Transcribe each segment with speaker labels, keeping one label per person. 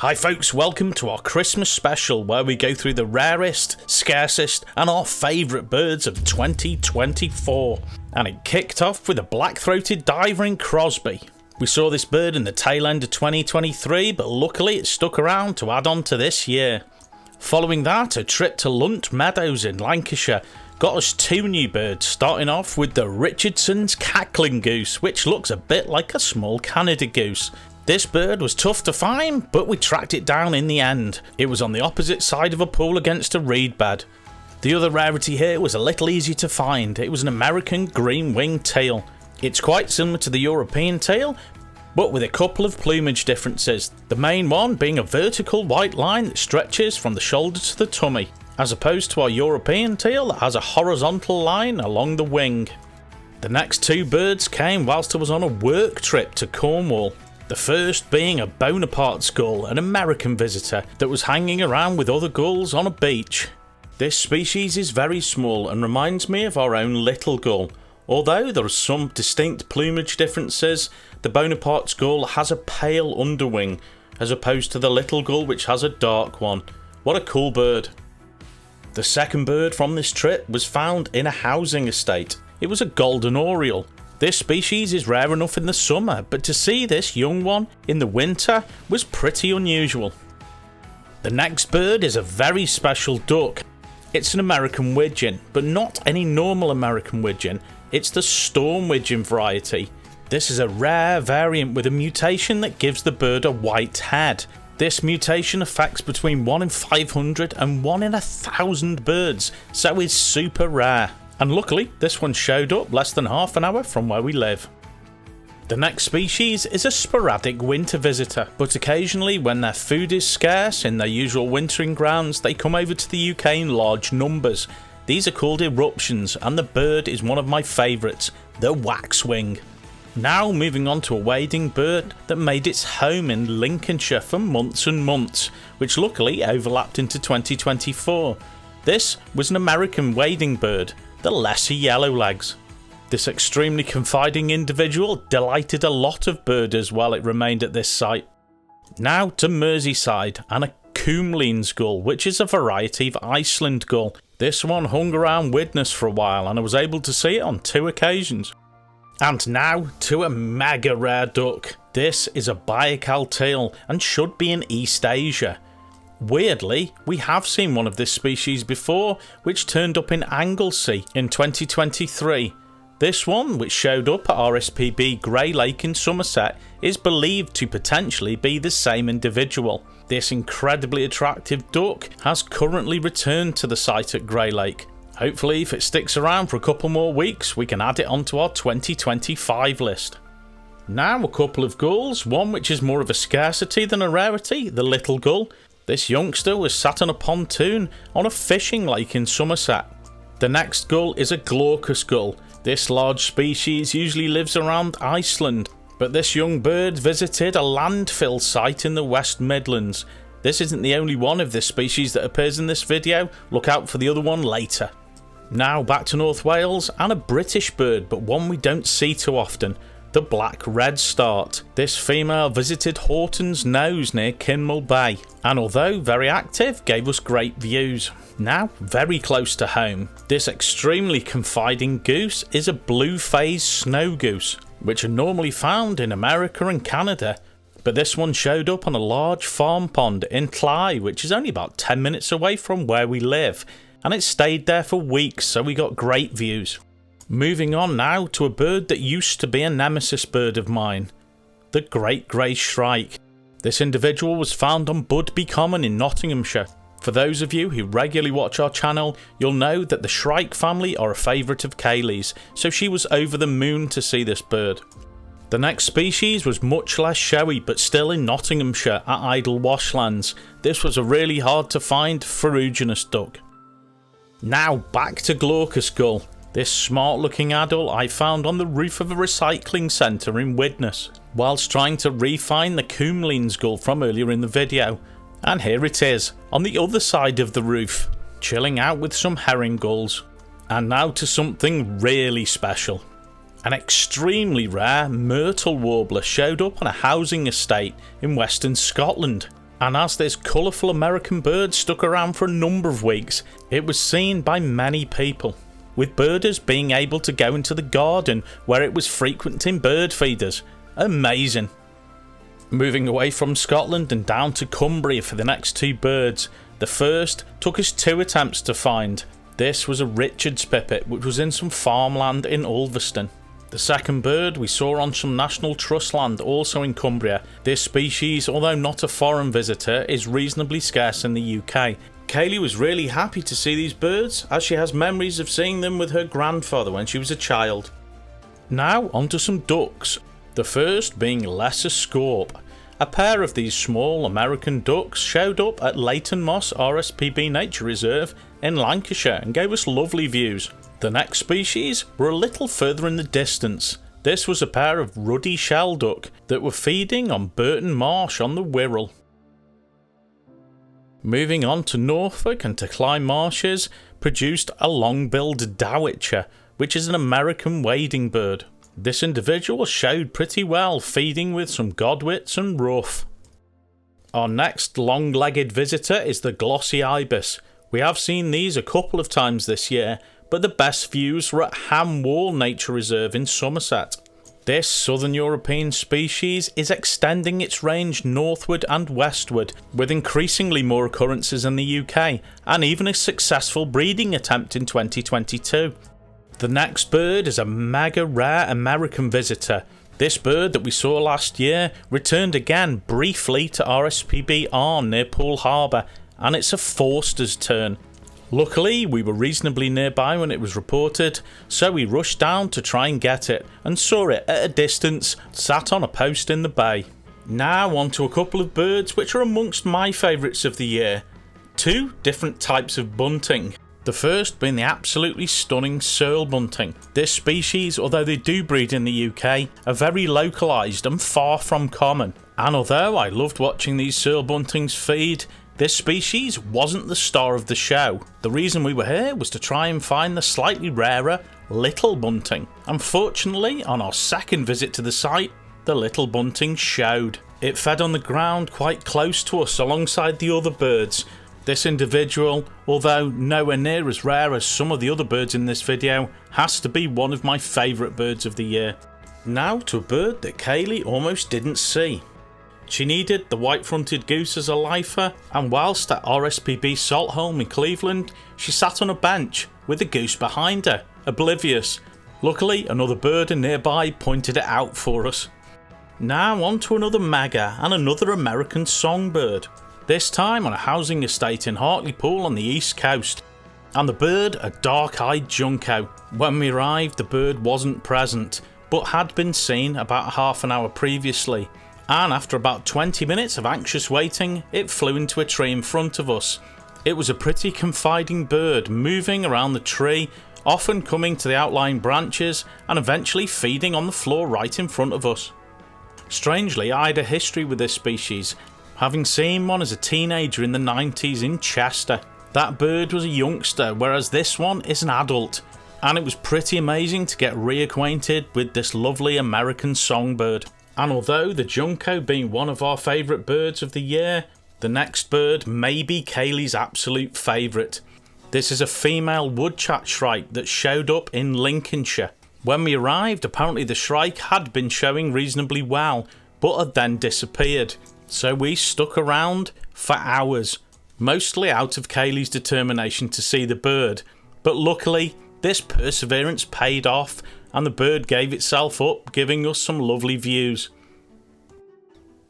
Speaker 1: Hi folks, welcome to our Christmas special where we go through the rarest, scarcest and our favourite birds of 2024. And it kicked off with a black-throated diver in Crosby. We saw this bird in the tail end of 2023, but luckily it stuck around to add on to this year. Following that, a trip to Lunt Meadows in Lancashire got us two new birds, starting off with the Richardson's cackling goose, which looks a bit like a small Canada goose. This bird was tough to find, but we tracked it down in the end. It was on the opposite side of a pool against a reed bed. The other rarity here was a little easier to find. It was an American green-winged teal. It's quite similar to the European teal, but with a couple of plumage differences. The main one being a vertical white line that stretches from the shoulder to the tummy, as opposed to our European teal that has a horizontal line along the wing. The next two birds came whilst I was on a work trip to Cornwall. The first being a Bonaparte's gull, an American visitor that was hanging around with other gulls on a beach. This species is very small and reminds me of our own little gull. Although there are some distinct plumage differences, the Bonaparte's gull has a pale underwing as opposed to the little gull which has a dark one. What a cool bird. The second bird from this trip was found in a housing estate. It was a golden oriole. This species is rare enough in the summer, but to see this young one in the winter was pretty unusual. The next bird is a very special duck. It's an American widgeon, but not any normal American widgeon. It's the storm widgeon variety. This is a rare variant with a mutation that gives the bird a white head. This mutation affects between 1 in 500 and 1 in 1,000 birds, so it's super rare. And luckily, this one showed up less than half an hour from where we live. The next species is a sporadic winter visitor, but occasionally when their food is scarce in their usual wintering grounds, they come over to the UK in large numbers. These are called eruptions, and the bird is one of my favourites, the waxwing. Now moving on to a wading bird that made its home in Lincolnshire for months and months, which luckily overlapped into 2024. This was an American wading bird, the lesser yellowlegs. This extremely confiding individual delighted a lot of birders while it remained at this site. Now to Merseyside and a Coomlean's gull, which is a variety of Iceland gull. This one hung around Widnes for a while and I was able to see it on 2 occasions. And now to a mega rare duck. This is a Baikal teal and should be in East Asia. Weirdly, we have seen one of this species before, which turned up in Anglesey in 2023. This one, which showed up at RSPB Grey Lake in Somerset, is believed to potentially be the same individual. This incredibly attractive duck has currently returned to the site at Grey Lake. Hopefully, if it sticks around for a couple more weeks, we can add it onto our 2025 list. Now a couple of gulls, one which is more of a scarcity than a rarity, the little gull. This youngster was sat on a pontoon on a fishing lake in Somerset. The next gull is a glaucous gull. This large species usually lives around Iceland, but this young bird visited a landfill site in the West Midlands. This isn't the only one of this species that appears in this video, look out for the other one later. Now back to North Wales and a British bird, but one we don't see too often. The black redstart. This female visited Horton's Nose near Kinmel Bay, and although very active, gave us great views. Now, very close to home, this extremely confiding goose is a blue-phased snow goose, which are normally found in America and Canada, but this one showed up on a large farm pond in Cley, which is only about 10 minutes away from where we live, and it stayed there for weeks, so we got great views. Moving on now to a bird that used to be a nemesis bird of mine, the great grey shrike. This individual was found on Budby Common in Nottinghamshire. For those of you who regularly watch our channel, you'll know that the shrike family are a favourite of Kaylee's, so she was over the moon to see this bird. The next species was much less showy, but still in Nottinghamshire at Idle Washlands. This was a really hard to find ferruginous duck. Now back to glaucous gull. This smart looking adult I found on the roof of a recycling centre in Widnes, whilst trying to re-find the Coomlean's gull from earlier in the video. And here it is, on the other side of the roof, chilling out with some herring gulls. And now to something really special. An extremely rare myrtle warbler showed up on a housing estate in Western Scotland. And as this colourful American bird stuck around for a number of weeks, it was seen by many people, with birders being able to go into the garden where it was frequenting bird feeders. Amazing. Moving away from Scotland and down to Cumbria for the next two birds. The first took us 2 attempts to find. This was a Richard's pipit, which was in some farmland in Ulverston. The second bird we saw on some National Trust land, also in Cumbria. This species, although not a foreign visitor, is reasonably scarce in the UK. Kaylee was really happy to see these birds, as she has memories of seeing them with her grandfather when she was a child. Now onto some ducks, the first being Lesser Scaup. A pair of these small American ducks showed up at Leighton Moss RSPB Nature Reserve in Lancashire and gave us lovely views. The next species were a little further in the distance. This was a pair of ruddy shelduck that were feeding on Burton Marsh on the Wirral. Moving on to Norfolk and to Clyde Marshes, produced a long-billed dowitcher, which is an American wading bird. This individual showed pretty well, feeding with some godwits and ruff. Our next long-legged visitor is the glossy ibis. We have seen these a couple of times this year, but the best views were at Ham Wall Nature Reserve in Somerset. This southern European species is extending its range northward and westward, with increasingly more occurrences in the UK, and even a successful breeding attempt in 2022. The next bird is a mega rare American visitor. This bird that we saw last year returned again briefly to RSPB Arn near Poole Harbour, and it's a Forster's turn. Luckily, we were reasonably nearby when it was reported, so we rushed down to try and get it, and saw it at a distance, sat on a post in the bay. Now on to a couple of birds which are amongst my favourites of the year. 2 different types of bunting. The first being the absolutely stunning Searle bunting. This species, although they do breed in the UK, are very localised and far from common. And although I loved watching these Searle buntings feed, this species wasn't the star of the show. The reason we were here was to try and find the slightly rarer little bunting. Unfortunately, on our second visit to the site, the little bunting showed. It fed on the ground quite close to us alongside the other birds. This individual, although nowhere near as rare as some of the other birds in this video, has to be one of my favourite birds of the year. Now to a bird that Kaylee almost didn't see. She needed the white-fronted goose as a lifer, and whilst at RSPB Saltholm in Cleveland, she sat on a bench with the goose behind her, oblivious. Luckily, another bird nearby pointed it out for us. Now on to another mega and another American songbird. This time on a housing estate in Hartlepool on the east coast. And the bird, a dark-eyed junco. When we arrived, the bird wasn't present, but had been seen about half an hour previously. And after about 20 minutes of anxious waiting, it flew into a tree in front of us. It was a pretty confiding bird, moving around the tree, often coming to the outlying branches, and eventually feeding on the floor right in front of us. Strangely, I had a history with this species, having seen one as a teenager in the 90s in Chester. That bird was a youngster, whereas this one is an adult, and it was pretty amazing to get reacquainted with this lovely American songbird. And although the junco being one of our favourite birds of the year, the next bird may be Kaylee's absolute favourite. This is a female woodchat shrike that showed up in Lincolnshire. When we arrived, apparently the shrike had been showing reasonably well, but had then disappeared. So we stuck around for hours, mostly out of Kaylee's determination to see the bird. But luckily, this perseverance paid off, and the bird gave itself up, giving us some lovely views.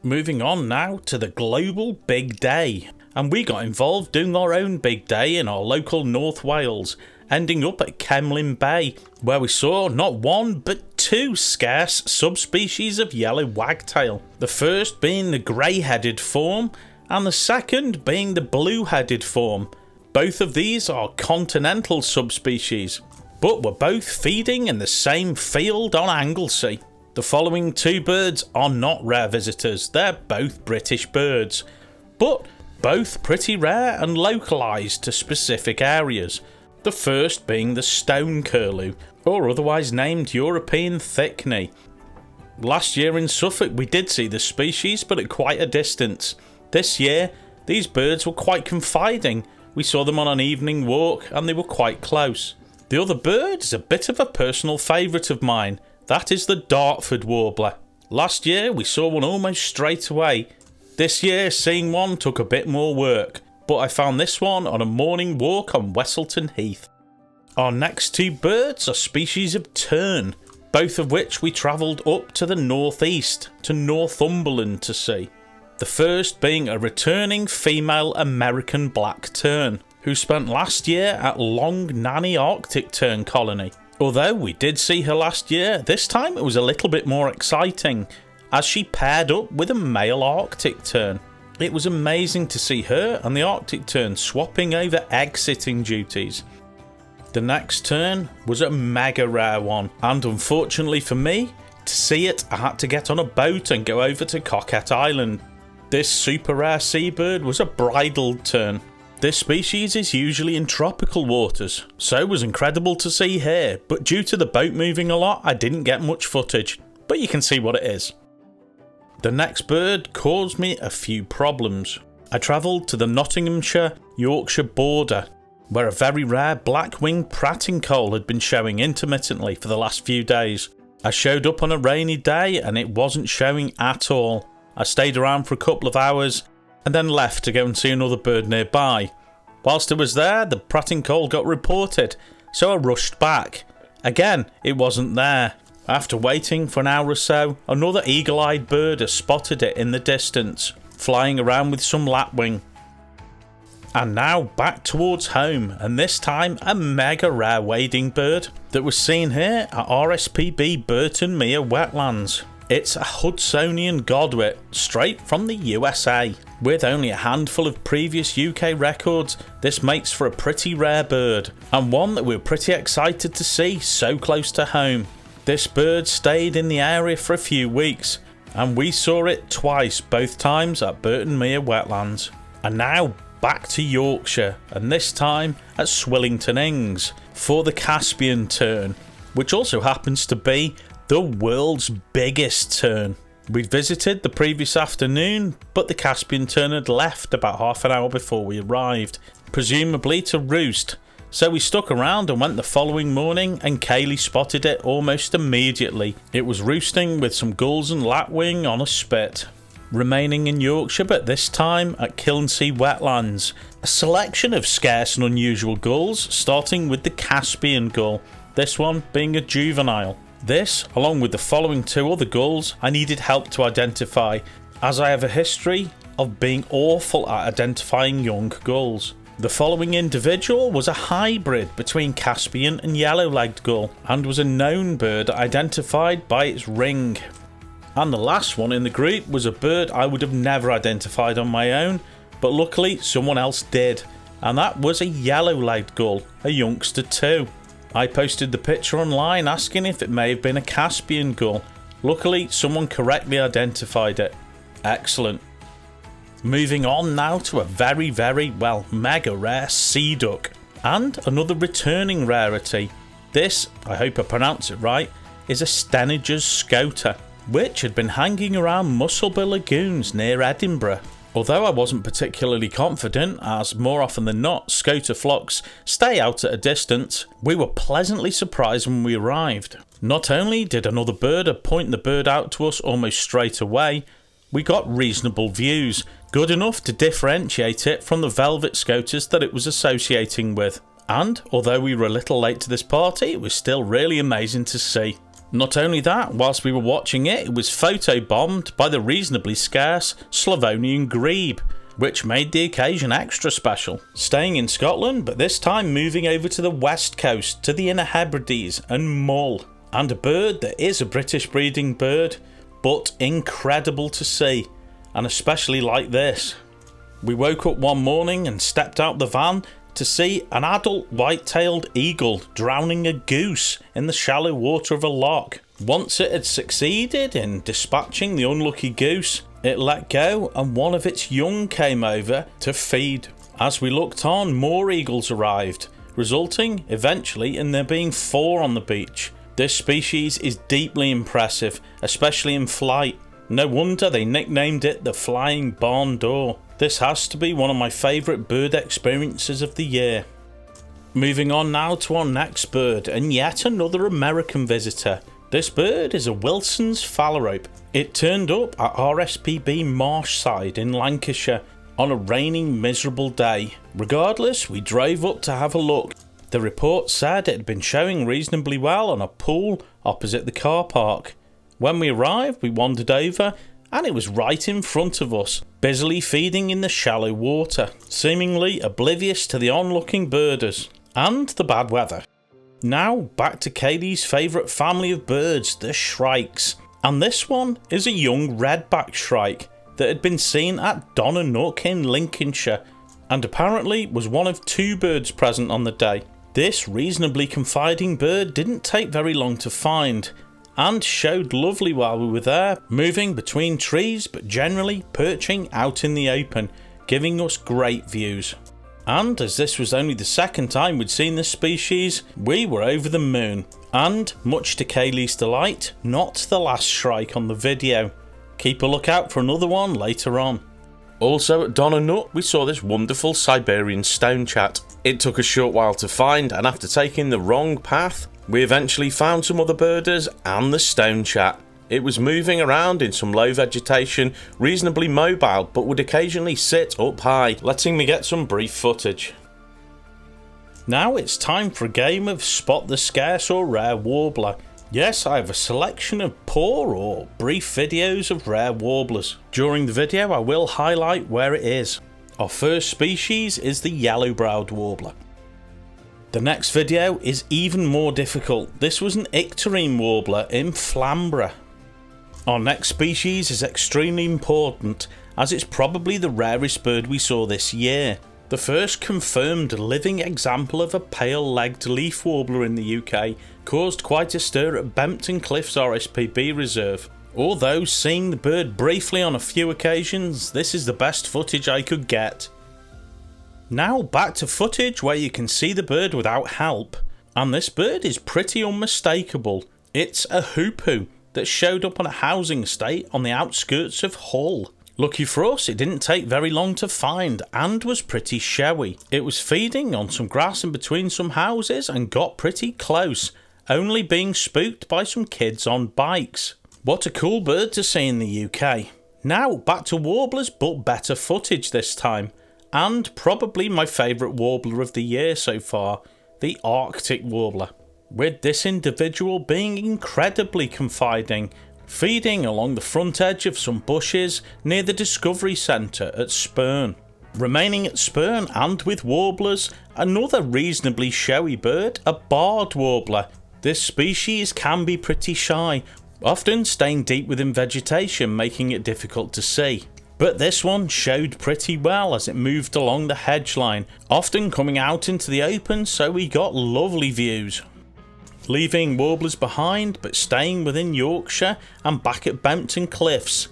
Speaker 1: Moving on now to the global big day, and we got involved doing our own big day in our local North Wales, ending up at Kemlyn Bay, where we saw not one but 2 scarce subspecies of yellow wagtail. The first being the grey-headed form, and the second being the blue-headed form. Both of these are continental subspecies, but were both feeding in the same field on Anglesey. The following 2 birds are not rare visitors, they're both British birds, but both pretty rare and localised to specific areas. The first being the stone curlew, or otherwise named European thickney. Last year in Suffolk we did see this species, but at quite a distance. This year, these birds were quite confiding. We saw them on an evening walk and they were quite close. The other bird is a bit of a personal favourite of mine. That is the Dartford warbler. Last year we saw one almost straight away. This year seeing one took a bit more work, but I found this one on a morning walk on Westleton Heath. Our next two birds are species of tern, both of which we travelled up to the northeast, to Northumberland to see. The first being a returning female American black tern, who spent last year at Long Nanny Arctic Tern Colony. Although we did see her last year, this time it was a little bit more exciting, as she paired up with a male Arctic tern. It was amazing to see her and the Arctic tern swapping over egg-sitting duties. The next tern was a mega rare one, and unfortunately for me, to see it I had to get on a boat and go over to Coquette Island. This super rare seabird was a bridled tern. This species is usually in tropical waters, so it was incredible to see here, but due to the boat moving a lot I didn't get much footage, but you can see what it is. The next bird caused me a few problems. I travelled to the Nottinghamshire-Yorkshire border, where a very rare black-winged pratincoal had been showing intermittently for the last few days. I showed up on a rainy day and it wasn't showing at all. I stayed around for a couple of hours and then left to go and see another bird nearby. Whilst I was there, the pratincoal got reported, so I rushed back. Again, it wasn't there. After waiting for an hour or so, another eagle-eyed bird has spotted it in the distance, flying around with some lapwing. And now back towards home, and this time a mega rare wading bird that was seen here at RSPB Burton Mere Wetlands. It's a Hudsonian godwit, straight from the USA. With only a handful of previous UK records, this makes for a pretty rare bird, and one that we're pretty excited to see so close to home. This bird stayed in the area for a few weeks, and we saw it twice, both times at Burton Mere Wetlands. And now back to Yorkshire, and this time at Swillington Ings, for the Caspian tern, which also happens to be the world's biggest tern. We'd visited the previous afternoon, but the Caspian tern had left about half an hour before we arrived, presumably to roost. So we stuck around and went the following morning, and Kaylee spotted it almost immediately. It was roosting with some gulls and lapwing on a spit. Remaining in Yorkshire, but this time at Kilnsea Wetlands, a selection of scarce and unusual gulls, starting with the Caspian gull, this one being a juvenile. This, along with the following two other gulls, I needed help to identify, as I have a history of being awful at identifying young gulls. The following individual was a hybrid between Caspian and yellow-legged gull, and was a known bird identified by its ring. And the last one in the group was a bird I would have never identified on my own, but luckily someone else did, and that was a yellow-legged gull, a youngster too. I posted the picture online asking if it may have been a Caspian gull. Luckily, someone correctly identified it. Excellent. Moving on now to a very, mega rare sea duck. And another returning rarity. This, I hope I pronounce it right, is a Stenninger's scoter, which had been hanging around Musselburgh Lagoons near Edinburgh. Although I wasn't particularly confident, as more often than not scoter flocks stay out at a distance, we were pleasantly surprised when we arrived. Not only did another birder point the bird out to us almost straight away, we got reasonable views, good enough to differentiate it from the velvet scoters that it was associating with. And although we were a little late to this party, it was still really amazing to see. Not only that, whilst we were watching it, it was photobombed by the reasonably scarce Slavonian grebe, which made the occasion extra special. Staying in Scotland, but this time moving over to the west coast, to the Inner Hebrides and Mull. And a bird that is a British breeding bird, but incredible to see, and especially like this. We woke up one morning and stepped out the van to see an adult white-tailed eagle drowning a goose in the shallow water of a loch. Once it had succeeded in dispatching the unlucky goose, it let go and one of its young came over to feed. As we looked on, more eagles arrived, resulting eventually in there being 4 on the beach. This species is deeply impressive, especially in flight. No wonder they nicknamed it the Flying Barn Door. This has to be one of my favourite bird experiences of the year. Moving on now to our next bird, and yet another American visitor. This bird is a Wilson's phalarope. It turned up at RSPB Marshside in Lancashire on a rainy, miserable day. Regardless, we drove up to have a look. The report said it had been showing reasonably well on a pool opposite the car park. When we arrived, we wandered over, and it was right in front of us, busily feeding in the shallow water, seemingly oblivious to the onlooking birders and the bad weather. Now back to Kaylee's favourite family of birds, the shrikes. And this one is a young redback shrike that had been seen at Donanook in Lincolnshire, and apparently was one of 2 birds present on the day. This reasonably confiding bird didn't take very long to find, and showed lovely while we were there, moving between trees but generally perching out in the open, giving us great views. And as this was only the second time we'd seen this species, we were over the moon. And, much to Kaylee's delight, not the last shrike on the video. Keep a lookout for another one later on. Also at Donanook we saw this wonderful Siberian stonechat. It took a short while to find, and after taking the wrong path, we eventually found some other birders and the stonechat. It was moving around in some low vegetation, reasonably mobile, but would occasionally sit up high, letting me get some brief footage. Now it's time for a game of Spot the Scarce or Rare Warbler. Yes, I have a selection of poor or brief videos of rare warblers. During the video I will highlight where it is. Our first species is the yellow-browed warbler. The next video is even more difficult. This was an icterine warbler in Flamborough. Our next species is extremely important, as it's probably the rarest bird we saw this year. The first confirmed living example of a pale-legged leaf warbler in the UK caused quite a stir at Bempton Cliffs RSPB Reserve. Although seeing the bird briefly on a few occasions, this is the best footage I could get. Now back to footage where you can see the bird without help, and this bird is pretty unmistakable. It's a hoopoe that showed up on a housing estate on the outskirts of Hull. Lucky for us, it didn't take very long to find and was pretty showy. It was feeding on some grass in between some houses and got pretty close, only being spooked by some kids on bikes. What a cool bird to see in the UK. Now back to warblers, but better footage this time, and probably my favourite warbler of the year so far, the Arctic warbler. With this individual being incredibly confiding, feeding along the front edge of some bushes near the Discovery Centre at Spurn. Remaining at Spurn and with warblers, another reasonably showy bird, a barred warbler. This species can be pretty shy, often staying deep within vegetation, making it difficult to see. But this one showed pretty well as it moved along the hedge line, often coming out into the open, so we got lovely views. Leaving warblers behind but staying within Yorkshire and back at Bempton Cliffs,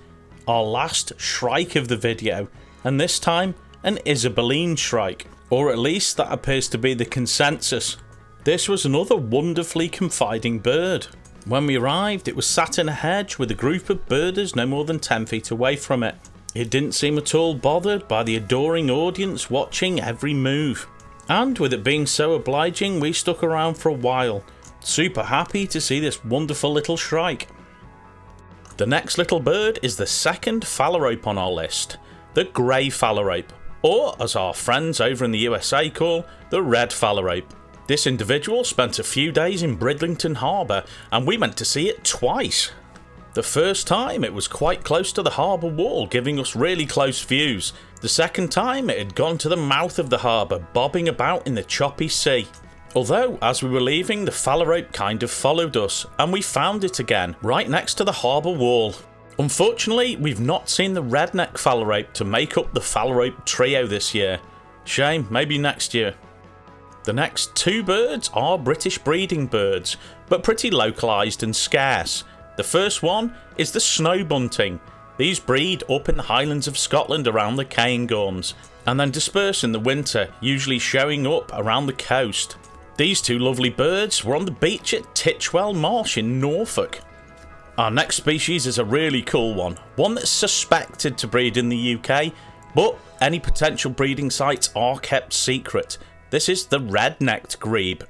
Speaker 1: our last shrike of the video, and this time an Isabelline shrike, or at least that appears to be the consensus. This was another wonderfully confiding bird. When we arrived, it was sat in a hedge with a group of birders no more than 10 feet away from it. It didn't seem at all bothered by the adoring audience watching every move, and with it being so obliging, we stuck around for a while, super happy to see this wonderful little shrike. The next little bird is the second phalarope on our list, the grey phalarope, or as our friends over in the USA call, the red phalarope. This individual spent a few days in Bridlington Harbour, and we went to see it twice. The first time it was quite close to the harbour wall, giving us really close views. The second time it had gone to the mouth of the harbour, bobbing about in the choppy sea. Although, as we were leaving, the phalarope kind of followed us, and we found it again, right next to the harbour wall. Unfortunately, we've not seen the redneck phalarope to make up the phalarope trio this year. Shame, maybe next year. The next 2 birds are British breeding birds, but pretty localised and scarce. The first one is the snow bunting. These breed up in the Highlands of Scotland around the Cairngorms, and then disperse in the winter, usually showing up around the coast. These 2 lovely birds were on the beach at Titchwell Marsh in Norfolk. Our next species is a really cool one that's suspected to breed in the UK, but any potential breeding sites are kept secret. This is the red-necked grebe.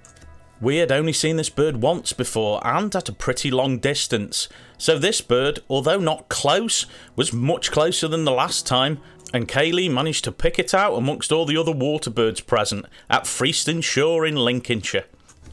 Speaker 1: We had only seen this bird once before and at a pretty long distance, so this bird, although not close, was much closer than the last time, and Kaylee managed to pick it out amongst all the other water birds present at Freeston Shore in Lincolnshire.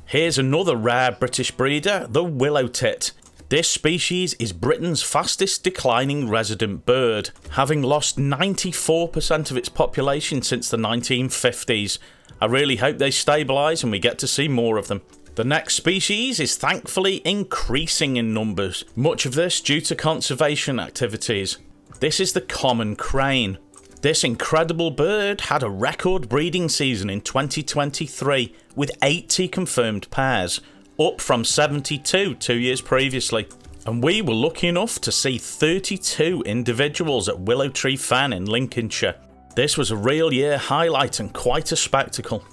Speaker 1: Here's another rare British breeder, the willow tit. This species is Britain's fastest declining resident bird, having lost 94% of its population since the 1950s. I really hope they stabilise and we get to see more of them. The next species is thankfully increasing in numbers, much of this due to conservation activities. This is the common crane. This incredible bird had a record breeding season in 2023 with 80 confirmed pairs, up from 72 2 years previously. And we were lucky enough to see 32 individuals at Willow Tree Fen in Lincolnshire. This was a real year highlight and quite a spectacle.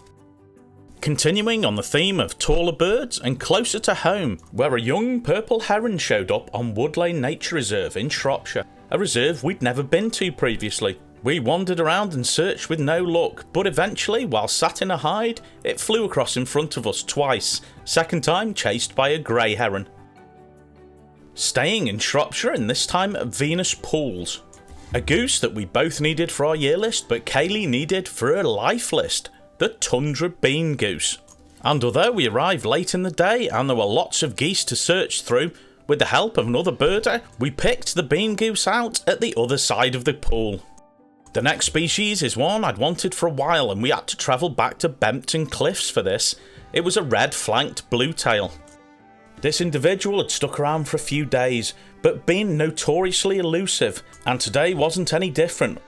Speaker 1: Continuing on the theme of taller birds and closer to home, where a young purple heron showed up on Wood Lane Nature Reserve in Shropshire, a reserve we'd never been to previously. We wandered around and searched with no luck, but eventually, while sat in a hide, it flew across in front of us twice, second time chased by a grey heron. Staying in Shropshire, and this time at Venus Pools. A goose that we both needed for our year list, but Kaylee needed for her life list, the Tundra Bean Goose. And although we arrived late in the day and there were lots of geese to search through, with the help of another birder, we picked the bean goose out at the other side of the pool. The next species is one I'd wanted for a while and we had to travel back to Bempton Cliffs for this. It was a red-flanked bluetail. This individual had stuck around for a few days, but been notoriously elusive, and today wasn't any different.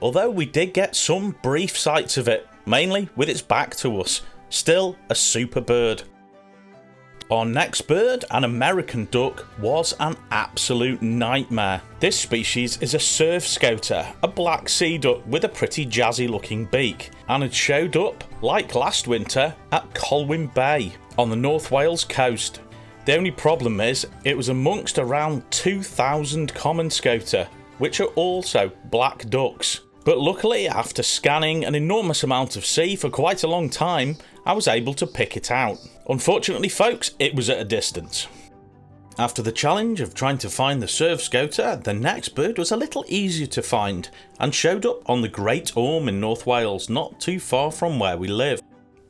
Speaker 1: Although we did get some brief sights of it, mainly with its back to us. Still a super bird. Our next bird, an American duck, was an absolute nightmare. This species is a surf scouter, a black sea duck with a pretty jazzy looking beak, and had showed up, like last winter, at Colwyn Bay on the North Wales coast. The only problem is, it was amongst around 2,000 common scouter, which are also black ducks. But luckily, after scanning an enormous amount of sea for quite a long time, I was able to pick it out. Unfortunately folks, it was at a distance. After the challenge of trying to find the surf scouter, the next bird was a little easier to find, and showed up on the Great Orme in North Wales, not too far from where we live.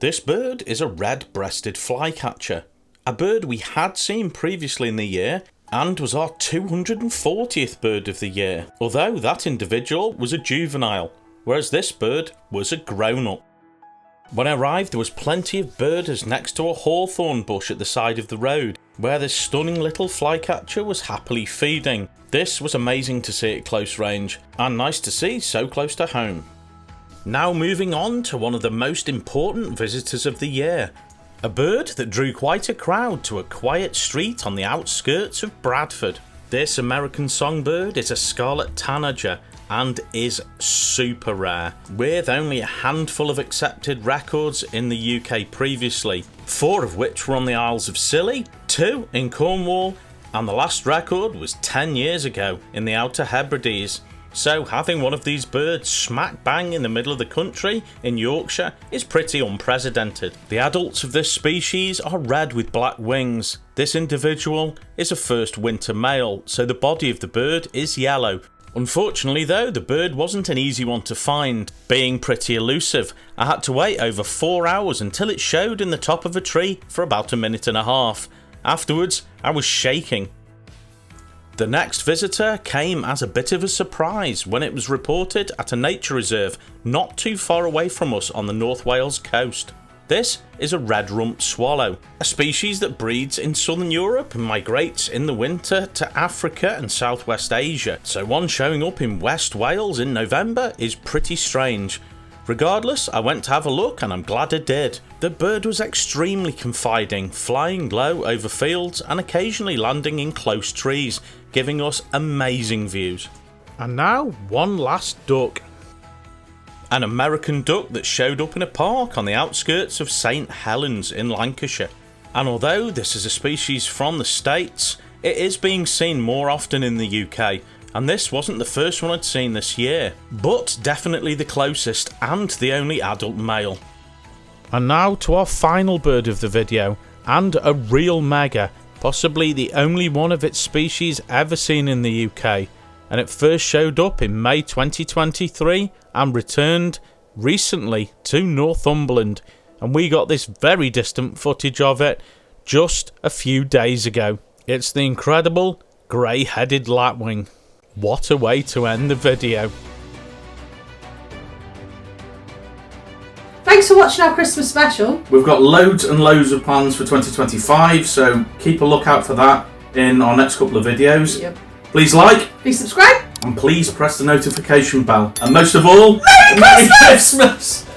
Speaker 1: This bird is a red-breasted flycatcher, a bird we had seen previously in the year, and was our 240th bird of the year, although that individual was a juvenile, whereas this bird was a grown-up. When I arrived, there was plenty of birders next to a hawthorn bush at the side of the road, where this stunning little flycatcher was happily feeding. This was amazing to see at close range, and nice to see so close to home. Now moving on to one of the most important visitors of the year, a bird that drew quite a crowd to a quiet street on the outskirts of Bradford. This American songbird is a scarlet tanager and is super rare, with only a handful of accepted records in the UK previously, 4 of which were on the Isles of Scilly, 2 in Cornwall, and the last record was 10 years ago in the Outer Hebrides. So having one of these birds smack bang in the middle of the country in Yorkshire is pretty unprecedented. The adults of this species are red with black wings. This individual is a first winter male, so the body of the bird is yellow. Unfortunately though, the bird wasn't an easy one to find, being pretty elusive. I had to wait over 4 hours until it showed in the top of a tree for about a minute and a half. Afterwards, I was shaking. The next visitor came as a bit of a surprise when it was reported at a nature reserve not too far away from us on the North Wales coast. This is a red-rumped swallow, a species that breeds in southern Europe and migrates in the winter to Africa and southwest Asia, so one showing up in West Wales in November is pretty strange. Regardless, I went to have a look and I'm glad I did. The bird was extremely confiding, flying low over fields and occasionally landing in close trees, giving us amazing views. And now, one last duck. An American duck that showed up in a park on the outskirts of St Helens in Lancashire. And although this is a species from the States, It is being seen more often in the UK, and this wasn't the first one I'd seen this year, but definitely the closest and the only adult male. And now to our final bird of the video, and a real mega, possibly the only one of its species ever seen in the UK, and it first showed up in May 2023 and returned recently to Northumberland, and we got this very distant footage of it just a few days ago. It's the incredible grey-headed lapwing. What a way to end the video.
Speaker 2: Thanks for watching our Christmas special.
Speaker 3: We've got loads and loads of plans for 2025, so keep a lookout for that in our next couple of videos.
Speaker 2: Yep.
Speaker 3: Please like,
Speaker 2: Please subscribe,
Speaker 3: and please press the notification bell. And most of all,
Speaker 2: Merry Christmas!
Speaker 3: Christmas!